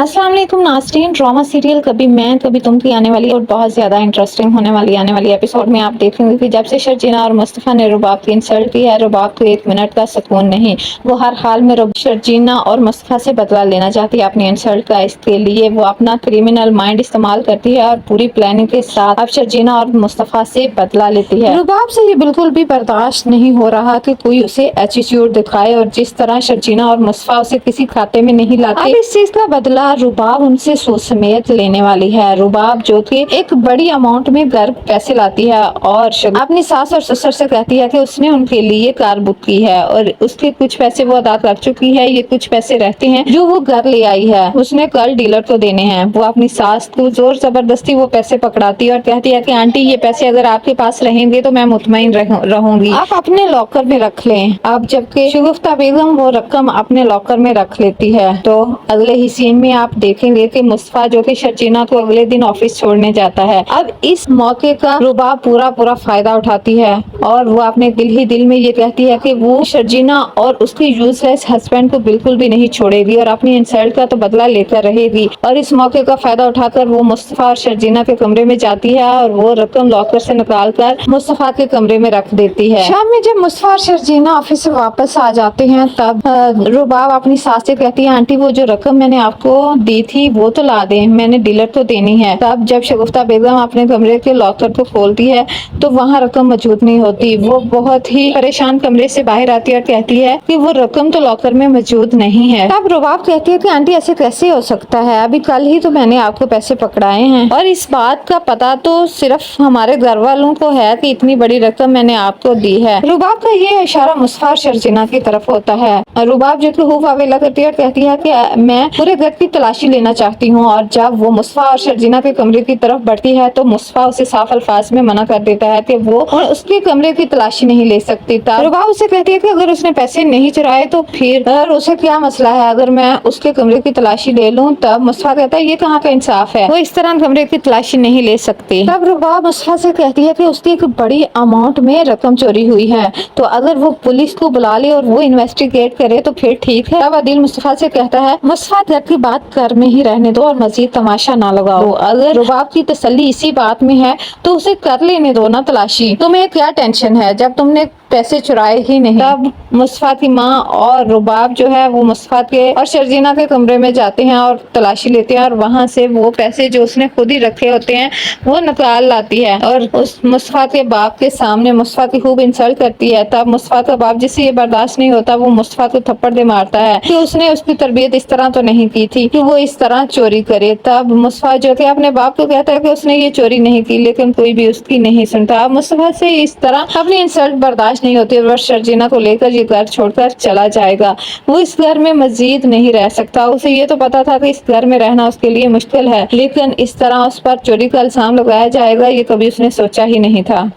अस्सलाम वालेकुम नाज़रीन। ड्रामा सीरियल कभी मैं कभी तुम की आने वाली और बहुत ज़्यादा इंटरेस्टिंग होने वाली आने वाली एपिसोड में आप देखेंगे कि जब से शर्जीना और मुस्तफ़ा ने रुबाब की इंसल्ट की है, रुबाब को एक मिनट का सुकून नहीं। वो हर हाल में शर्जीना और मुस्तफ़ा से बदला लेना चाहती है अपनी इंसल्ट का। इसके लिए वो अपना क्रिमिनल माइंड इस्तेमाल करती है और पूरी प्लानिंग के साथ अब शर्जीना और मुस्तफ़ा से बदला लेती है। रुबाब से ये बिल्कुल भी बर्दाश्त नहीं हो रहा कि कोई उसे एटीट्यूड दिखाए, और जिस तरह शर्जीना और मुस्तफ़ा उसे किसी खाते में नहीं लाते, अब इस चीज का बदला रुबाब उनसे सोच समेत लेने वाली है। रुबाब जो कि एक बड़ी अमाउंट में घर पैसे लाती है और अपनी सास और ससुर से कहती है कि उसने उनके लिए कार बुक की है और उसके कुछ पैसे वो अदा कर चुकी है। ये कुछ पैसे रहते हैं जो वो घर ले आई है, उसने कल डीलर को देने हैं। वो अपनी सास को जोर जबरदस्ती वो पैसे पकड़ाती है और कहती है कि आंटी ये पैसे अगर आपके पास रहेंगे तो मैं मुतमईन रहूंगी, आप अपने लॉकर में रख लें। अब जबकि शगुफ्ता बेगम वो रकम अपने लॉकर में रख लेती है, तो अगले ही सीन में आप देखेंगे कि मुस्तफा जो कि शर्जीना को अगले दिन ऑफिस छोड़ने जाता है। अब इस मौके का रुबाब पूरा फायदा उठाती है और वो अपने दिल ही दिल में ये कहती है कि वो शर्जीना और उसके यूजलेस हस्बैंड को बिल्कुल भी नहीं छोड़ेगी और अपनी इंसल्ट का तो बदला लेकर रहेगी। और इस मौके का फायदा उठाकर वो मुस्तफा और शर्जीना के कमरे में जाती है और वो रकम लॉकर से निकाल कर मुस्तफा के कमरे में रख देती है। शाम में जब मुस्तफा और शर्जीना ऑफिस से वापस आ जाते हैं तब रुबाब अपनी सास से कहती है, आंटी वो जो रकम मैंने आपको दी थी वो तो ला दे, मैंने डीलर तो देनी है। तब जब शगुफ्ता बेगम अपने कमरे के लॉकर को खोलती है तो वहाँ रकम मौजूद नहीं होती। वो बहुत ही परेशान कमरे से बाहर आती है और कहती है कि वो रकम तो लॉकर में मौजूद नहीं है। तब रुबाब कहती है कि आंटी ऐसे कैसे हो सकता है, अभी कल ही तो मैंने आपको पैसे पकड़ाए हैं और इस बात का पता तो सिर्फ हमारे घर वालों को है कि इतनी बड़ी रकम मैंने आपको दी है। रुबाब का ये इशारा मुस्तफा और शर्जीना की तरफ होता है। रुबाब जो कि खूब हवेला करती है और कहती है कि मैं पूरे घर की तलाशी लेना चाहती हूँ। और जब वो मुस्तफा और शर्जीना के कमरे की तरफ बढ़ती है तो मुस्तफा उसे साफ अल्फाज में मना कर देता है कि वो उसके कमरे की तलाशी नहीं ले सकती। रुबाब उसे कहती है कि अगर उसने पैसे नहीं चुराए तो फिर उसे क्या मसला है अगर मैं उसके कमरे की तलाशी ले लूं। तब मुस्तफा कहता है ये कहाँ का इंसाफ है, वो इस तरह कमरे की तलाशी नहीं ले सकती। तब रुबाब मुस्तफा से कहती है कि उसकी एक बड़ी अमाउंट में रकम चोरी हुई है, तो अगर वो पुलिस को बुला ले और वो इन्वेस्टिगेट करे तो फिर ठीक है। तब आदिल मुस्तफा से कहता है, मुस्तफा घर की बात घर में ही रहने दो और मजीद तमाशा ना लगाओ। तो अगर रुबाब की तसल्ली इसी बात में है तो उसे कर लेने दो ना तलाशी, तुम्हें क्या टेंशन है जब तुमने पैसे चुराए ही नहीं। तब मुस्तफा की माँ और रुबाब जो है वो मुस्तफा के और शर्जीना के कमरे में जाते हैं और तलाशी लेते हैं और वहां से वो पैसे जो उसने खुद ही रखे होते हैं वो निकाल लाती है और उस मुस्तफा के बाप के सामने मुस्तफा की खूब इंसल्ट करती है। तब मुस्तफा का बाप जिसे ये बर्दाश्त नहीं होता वो मुस्तफा को थप्पड़ दे मारता है कि उसने उसकी तरबियत इस तरह तो नहीं की थी कि वो इस तरह चोरी करे। तब मुस्तफा जो कि अपने बाप को कहता है कि उसने ये चोरी नहीं की, लेकिन कोई भी उसकी नहीं सुनता। अब मुस्तफा से इस तरह अपनी इंसल्ट बर्दाश्त नहीं होती और शर्जीना को लेकर ये घर छोड़कर चला जाएगा। वो इस घर में मजीद नहीं रह सकता। उसे ये तो पता था कि इस घर में रहना उसके लिए मुश्किल है, लेकिन इस तरह उस पर चोरी का इल्जाम लगाया जाएगा ये कभी उसने सोचा ही नहीं था।